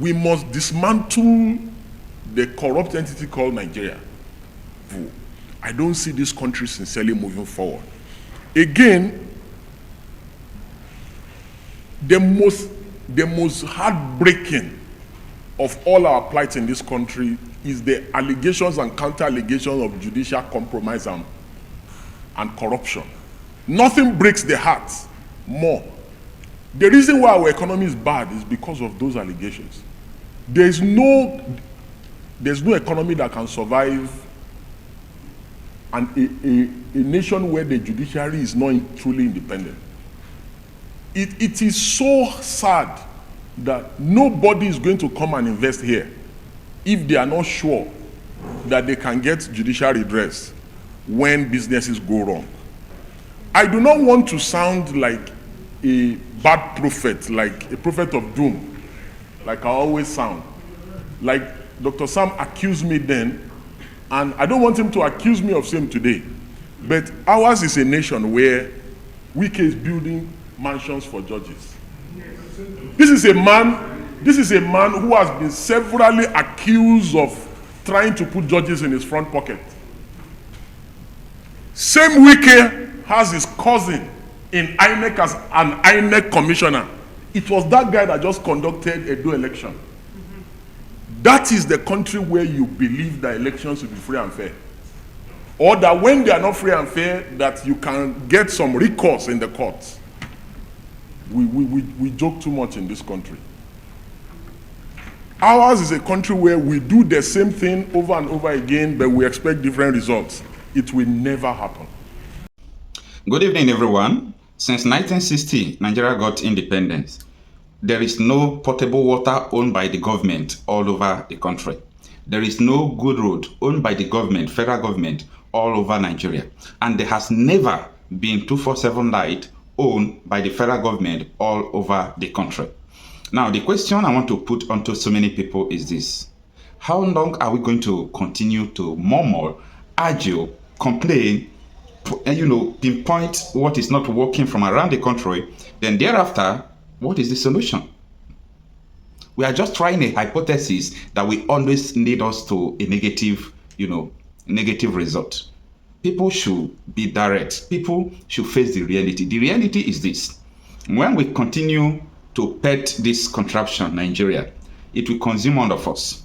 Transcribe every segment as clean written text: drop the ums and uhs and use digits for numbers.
we must dismantle the corrupt entity called Nigeria. I don't see this country sincerely moving forward. Again, the most heartbreaking of all our plight in this country is the allegations and counter-allegations of judicial compromise and corruption. Nothing breaks the heart more. The reason why our economy is bad is because of those allegations. There's no economy that can survive a nation where the judiciary is not truly independent. It is so sad that nobody is going to come and invest here if they are not sure that they can get judicial redress when businesses go wrong. I do not want to sound like a bad prophet, like a prophet of doom, like I always sound. Like Dr. Sam accused me then, and I don't want him to accuse me of same today. But ours is a nation where Wike is building mansions for judges. This is a man who has been severally accused of trying to put judges in his front pocket. Same Wike has his cousin in INEC as an INEC commissioner. It was that guy that just conducted a Edo election. That is the country where you believe that elections should be free and fair. Or that when they are not free and fair, that you can get some recourse in the courts. We joke too much in this country. Ours is a country where we do the same thing over and over again, but we expect different results. It will never happen. Good evening, everyone. Since 1960, Nigeria got independence. There is no potable water owned by the government all over the country. There is no good road owned by the government, federal government, all over Nigeria. And there has never been 247 light owned by the federal government all over the country. Now, the question I want to put onto so many people is this. How long are we going to continue to murmur, argue, complain, pinpoint what is not working from around the country? Then thereafter, what is the solution? We are just trying a hypothesis that will always lead us to a negative result. People should be direct. People should face the reality. The reality is this. When we continue to pet this contraption, Nigeria, it will consume all of us.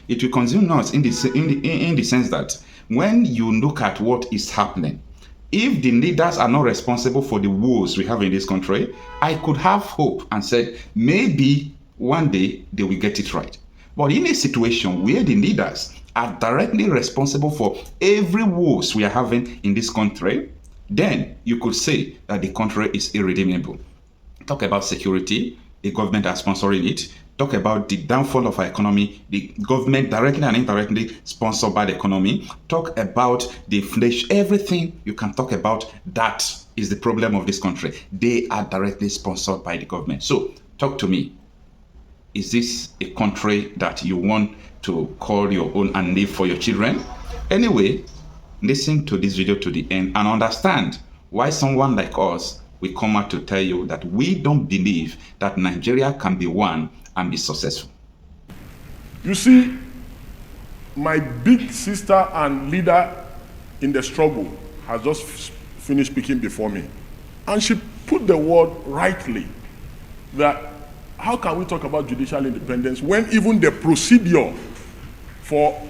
It will consume us in the sense that when you look at what is happening, if the leaders are not responsible for the woes we have in this country, I could have hope and said maybe one day they will get it right. But in a situation where the leaders are directly responsible for every woes we are having in this country, then you could say that the country is irredeemable. Talk about security, the government are sponsoring it. Talk about the downfall of our economy, the government directly and indirectly sponsored by the economy. Talk about the inflation, everything you can talk about, that is the problem of this country. They are directly sponsored by the government. So talk to me. Is this a country that you want to call your own and live for your children? Anyway, listen to this video to the end and understand why someone like us will come out to tell you that we don't believe that Nigeria can be one and be successful. You see, my big sister and leader in the struggle has just finished speaking before me. And she put the word rightly, that how can we talk about judicial independence when even the procedure for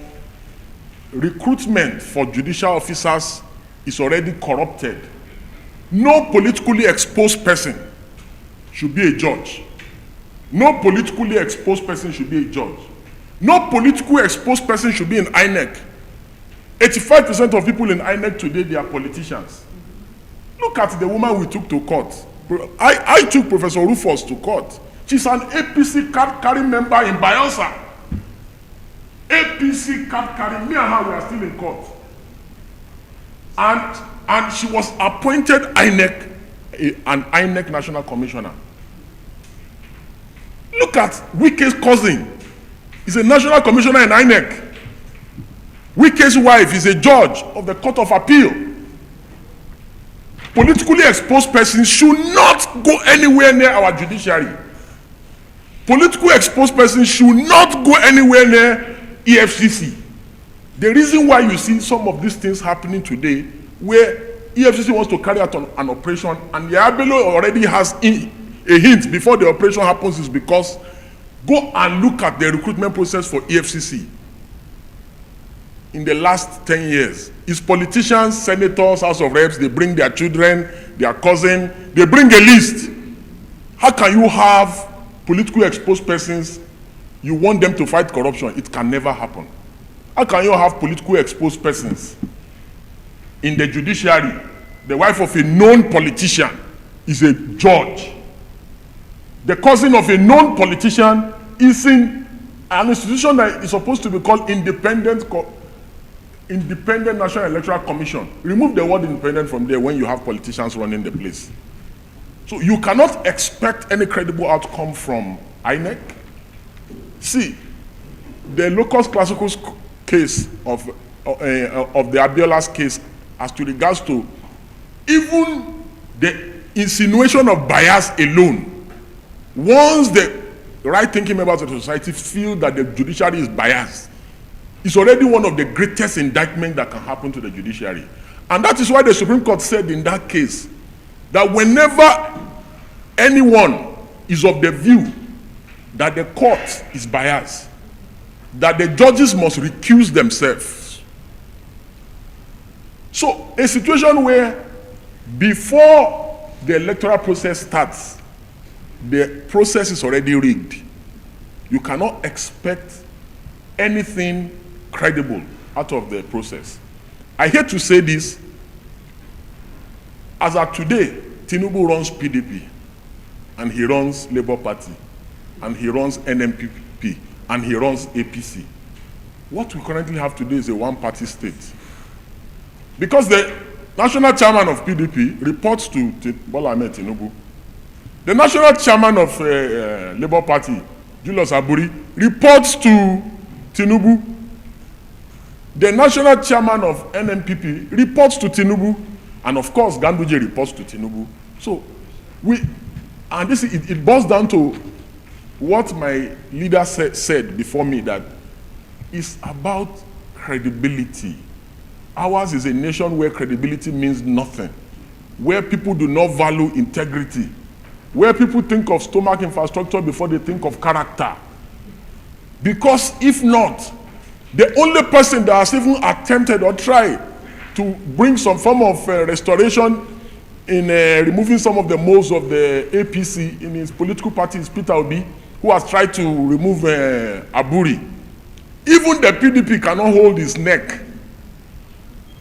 recruitment for judicial officers is already corrupted? No politically exposed person should be a judge. No politically exposed person should be a judge. No politically exposed person should be in INEC. 85% of people in INEC today, they are politicians. Look at the woman we took to court. I took Professor Rufus to court. She's an APC card-carrying member in Biafra. APC card-carrying, me and her, we are still in court. And she was appointed INEC, an INEC national commissioner. Look at Wike's cousin. He's a national commissioner in INEC. Wike's wife is a judge of the Court of Appeal. Politically exposed persons should not go anywhere near our judiciary. Political exposed persons should not go anywhere near EFCC. The reason why you see some of these things happening today, where EFCC wants to carry out an operation, and the Abelo already has a hint before the operation happens, is because go and look at the recruitment process for EFCC in the last 10 years. It's politicians, senators, House of Reps, they bring their children, their cousin, they bring a list. How can you have politically exposed persons, you want them to fight corruption? It can never happen. How can you have politically exposed persons in the judiciary? The wife of a known politician is a judge. The cousin of a known politician is in an institution that is supposed to be called Independent National Electoral Commission. Remove the word independent from there when you have politicians running the place. So you cannot expect any credible outcome from INEC. See, the locus classicus case of the Abiola's case, as to regards to even the insinuation of bias alone, once the right-thinking members of the society feel that the judiciary is biased, it's already one of the greatest indictments that can happen to the judiciary. And that is why the Supreme Court said in that case that whenever anyone is of the view that the court is biased, that the judges must recuse themselves. So a situation where before the electoral process starts, the process is already rigged, you cannot expect anything credible out of the process. I hate to say this, as of today, Tinubu runs PDP, and he runs Labour Party, and he runs NMPP, and he runs APC. What we currently have today is a one-party state. Because the national chairman of PDP reports to Bola Ahmed Tinubu. The national chairman of Labour Party, Julius Aburi, reports to Tinubu. The national chairman of NMPP reports to Tinubu. And of course, Ganduje reports to Tinubu. So, it boils down to what my leader said before me, that it's about credibility. Ours is a nation where credibility means nothing, where people do not value integrity, where people think of stomach infrastructure before they think of character. Because if not, the only person that has even attempted or tried to bring some form of restoration in removing some of the moles of the APC in his political party is Peter Obi, who has tried to remove Aburi. Even the PDP cannot hold his neck.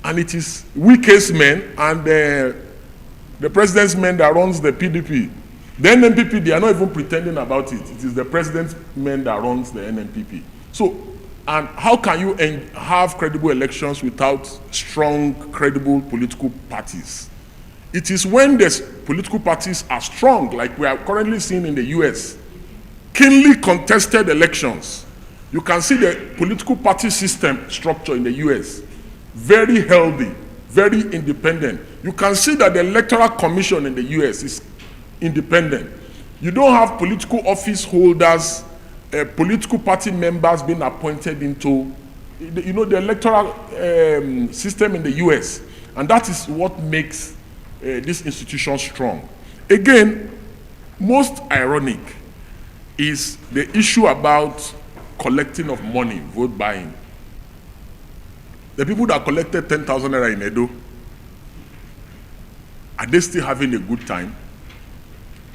And it is weakest men and the president's men that runs the PDP. The NMPP, they are not even pretending about it. It is the president's men that runs the NMPP. So, and how can you have credible elections without strong, credible political parties? It is when the political parties are strong, like we are currently seeing in the US, keenly contested elections. You can see the political party system structure in the US, very healthy, very independent. You can see that the Electoral Commission in the US is independent. You don't have political office holders, political party members being appointed into, the electoral system in the US. And that is what makes this institution strong. Again, most ironic is the issue about collecting of money, vote buying. The people that collected 10,000 naira in Edo, are they still having a good time?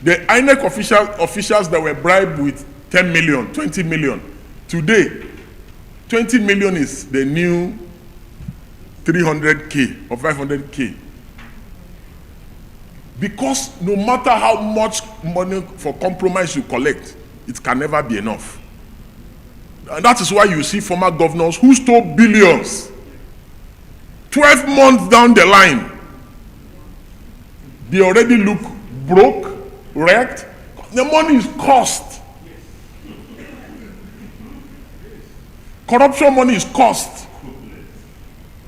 The INEC officials that were bribed with 10 million, 20 million, today, 20 million is the new 300K or 500K. Because no matter how much money for compromise you collect, it can never be enough. And that is why you see former governors who stole billions, 12 months down the line, they already look broke, wrecked. The money is cost. Corruption money is cost.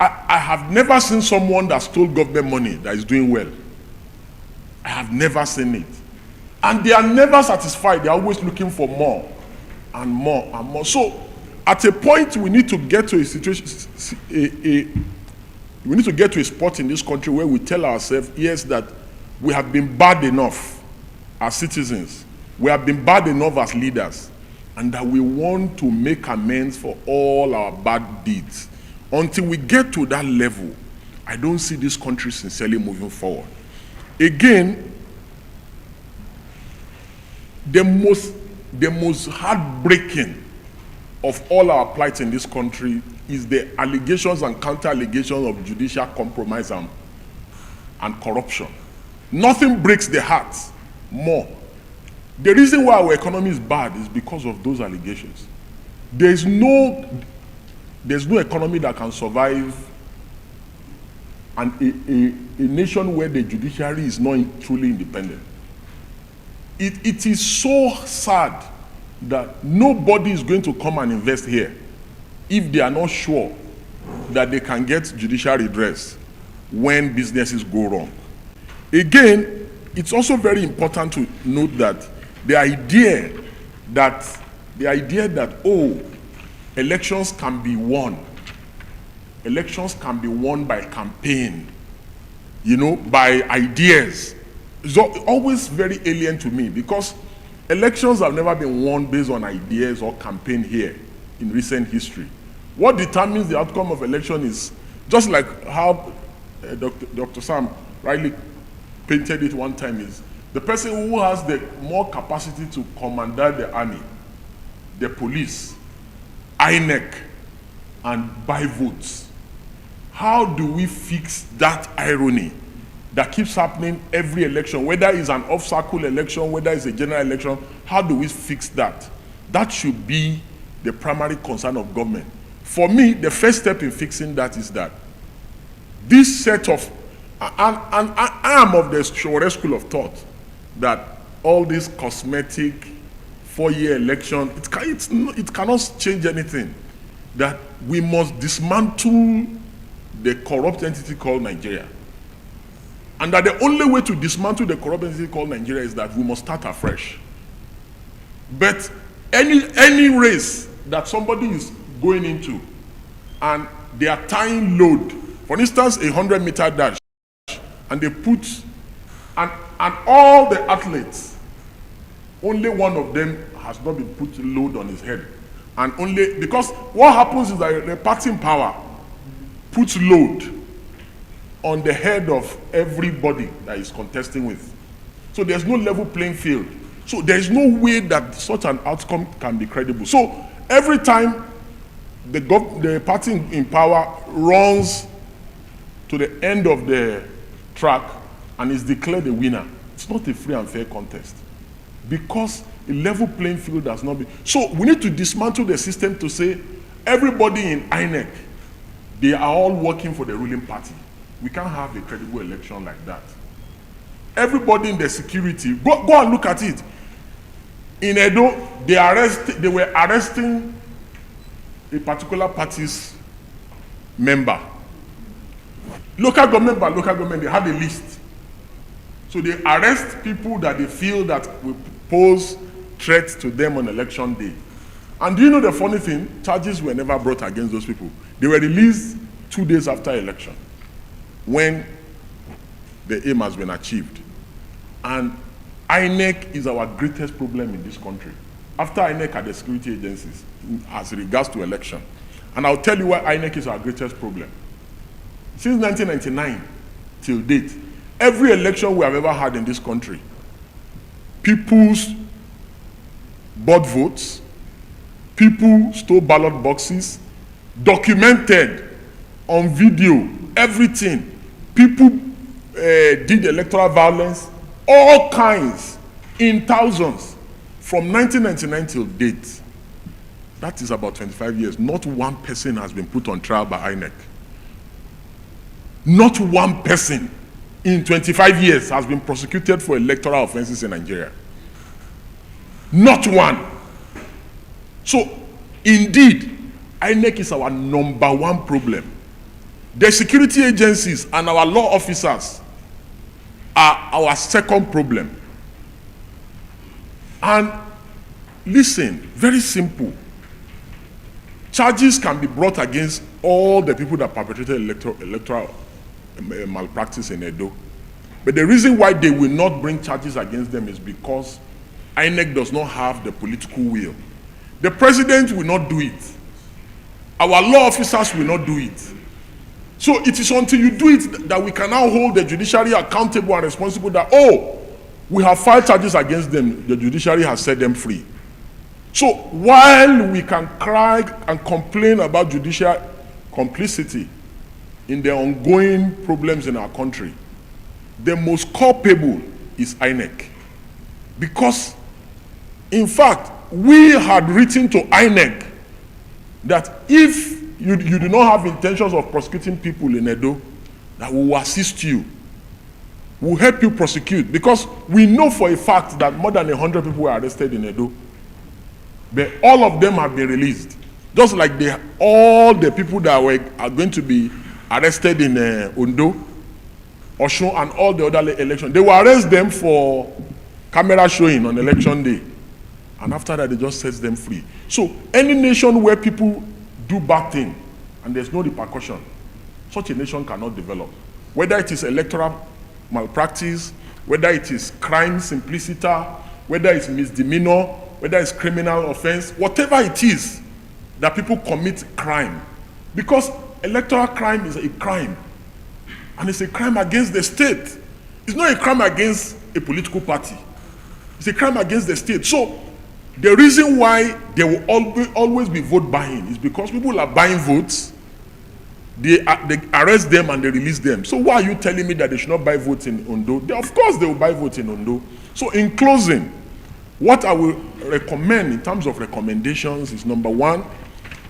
I have never seen someone that stole government money that is doing well. I have never seen it. And they are never satisfied. They are always looking for more and more and more. So at a point, we need to get to a situation, we need to get to a spot in this country where we tell ourselves, yes, that we have been bad enough as citizens, we have been bad enough as leaders, and that we want to make amends for all our bad deeds. Until we get to that level, I don't see this country sincerely moving forward. Again, the most heartbreaking of all our plights in this country is the allegations and counter-allegations of judicial compromise and corruption. Nothing breaks the heart more. The reason why our economy is bad is because of those allegations. There's no economy that can survive a nation where the judiciary is not truly independent. It is so sad that nobody is going to come and invest here if they are not sure that they can get judicial redress when businesses go wrong. Again, it's also very important to note that the idea that elections can be won by campaign, by ideas, is always very alien to me, because elections have never been won based on ideas or campaign here in recent history. What determines the outcome of election is just like how Dr. Sam rightly painted it one time, is the person who has the more capacity to commander the army, the police, INEC, and buy votes. How do we fix that irony that keeps happening every election, whether it's an off-cycle election, whether it's a general election? How do we fix that? That should be the primary concern of government. For me, the first step in fixing that is that this set of, and I am of the Sowore school of thought, that all this cosmetic 4-year election, it cannot change anything. That we must dismantle the corrupt entity called Nigeria. And that the only way to dismantle the corrupt entity called Nigeria is that we must start afresh. But any race that somebody is going into and they are tying load, for instance, a 100-meter dash, and they put, and all the athletes, only one of them has not been put load on his head. And only, because what happens is that the party in power puts load on the head of everybody that is contesting with. So there's no level playing field. So there's no way that such an outcome can be credible. So every time the party in power runs to the end of the track and is declared a winner, it's not a free and fair contest, because a level playing field has not been. So we need to dismantle the system to say everybody in INEC, they are all working for the ruling party. We can't have a credible election like that. Everybody in the security, go and look at it. In Edo, they were arresting a particular party's member. Local government by local government, they had a list. So they arrest people that they feel that will pose threats to them on election day. And do you know the funny thing? Charges were never brought against those people. They were released 2 days after election, when the aim has been achieved. And INEC is our greatest problem in this country. After INEC are the security agencies as regards to election. And I'll tell you why INEC is our greatest problem. Since 1999 till date, every election we have ever had in this country, people bought votes, people stole ballot boxes, documented on video, everything. People did electoral violence, all kinds, in thousands, from 1999 till date. That is about 25 years. Not one person has been put on trial by INEC. Not one person in 25 years has been prosecuted for electoral offenses in Nigeria. Not one. So, indeed, INEC is our number one problem. The security agencies and our law officers are our second problem. And listen, very simple. Charges can be brought against all the people that perpetrated electoral malpractice in Edo. But the reason why they will not bring charges against them is because INEC does not have the political will. The president will not do it. Our law officers will not do it. So it is until you do it that we can now hold the judiciary accountable and responsible that, oh, we have filed charges against them, the judiciary has set them free. So while we can cry and complain about judicial complicity in the ongoing problems in our country, the most culpable is INEC. Because, in fact, we had written to INEC that if you do not have intentions of prosecuting people in Edo, that we will assist you. We will help you prosecute. Because we know for a fact that more than 100 people were arrested in Edo. But all of them have been released. Just like all the people that are going to be arrested in Ondo, Osun, and all the other elections. They will arrest them for camera showing on election day. And after that, they just set them free. So any nation where people do bad things and there's no repercussion, such a nation cannot develop. Whether it is electoral malpractice, whether it is crime simpliciter, whether it's misdemeanor, whether it's criminal offense, whatever it is that people commit crime. Because electoral crime is a crime. And it's a crime against the state. It's not a crime against a political party. It's a crime against the state. So the reason why there will always be vote buying is because people are buying votes, they arrest them and they release them. So why are you telling me that they should not buy votes in Ondo? Of course they will buy votes in Ondo. So in closing, what I will recommend in terms of recommendations is, number one,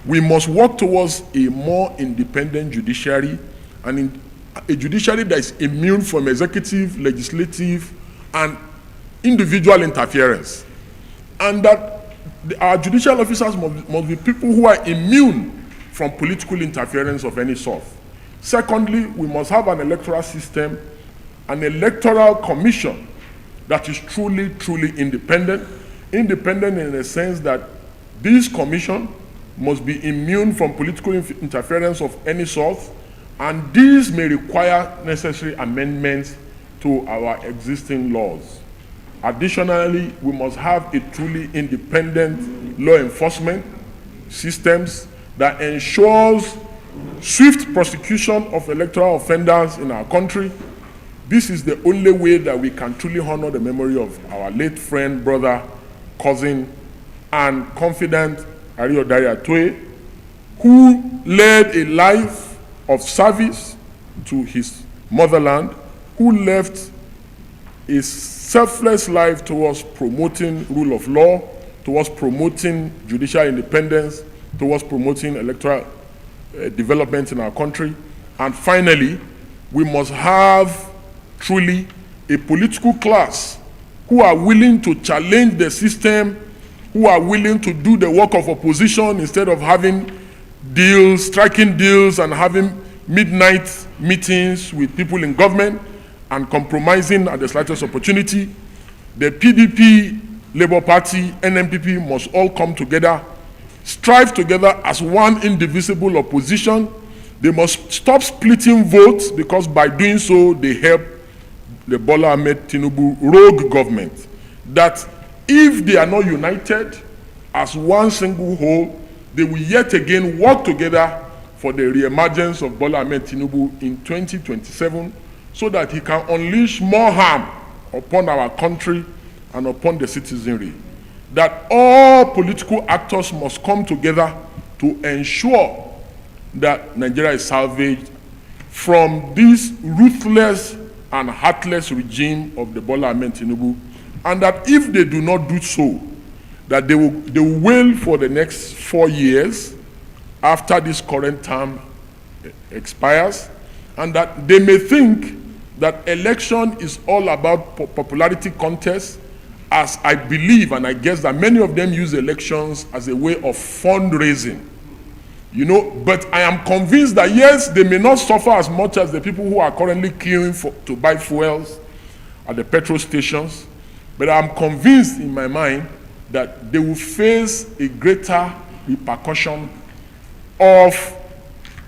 we must work towards a more independent judiciary, and a judiciary that is immune from executive, legislative, and individual interference. And that our judicial officers must be people who are immune from political interference of any sort. Secondly, we must have an electoral system, an electoral commission that is truly, truly independent. Independent in the sense that this commission must be immune from political interference of any sort, and these may require necessary amendments to our existing laws. Additionally, we must have a truly independent law enforcement systems that ensures swift prosecution of electoral offenders in our country. This is the only way that we can truly honor the memory of our late friend, brother, cousin, and confidant Adeyanju Atoye, who led a life of service to his motherland, who left a selfless life towards promoting rule of law, towards promoting judicial independence, towards promoting electoral development in our country. And finally, we must have truly a political class who are willing to challenge the system, who are willing to do the work of opposition instead of having deals, striking deals, and having midnight meetings with people in government and compromising at the slightest opportunity. The PDP, Labour Party, NNPP must all come together, strive together as one indivisible opposition. They must stop splitting votes, because by doing so, they help the Bola Ahmed Tinubu rogue government. That if they are not united as one single whole, they will yet again work together for the re-emergence of Bola Ahmed Tinubu in 2027, so that he can unleash more harm upon our country and upon the citizenry. That all political actors must come together to ensure that Nigeria is salvaged from this ruthless and heartless regime of the Bola Ahmed Tinubu, and that if they do not do so, that they will wail for the next 4 years after this current term expires, and that they may think that election is all about popularity contest, as I believe, and I guess that many of them use elections as a way of fundraising. You know, but I am convinced that yes, they may not suffer as much as the people who are currently queuing to buy fuels at the petrol stations. But I'm convinced in my mind that they will face a greater repercussion of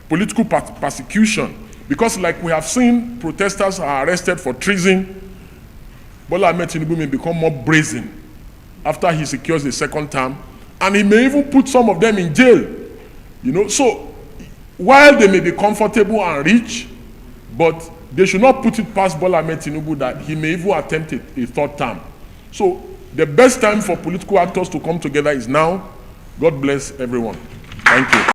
political persecution. Because like we have seen, protesters are arrested for treason. Bola Ahmed Tinubu may become more brazen after he secures a second term, and he may even put some of them in jail. You know, so while they may be comfortable and rich, but they should not put it past Bola Ahmed Tinubu that he may even attempt a third term. So the best time for political actors to come together is now. God bless everyone. Thank you.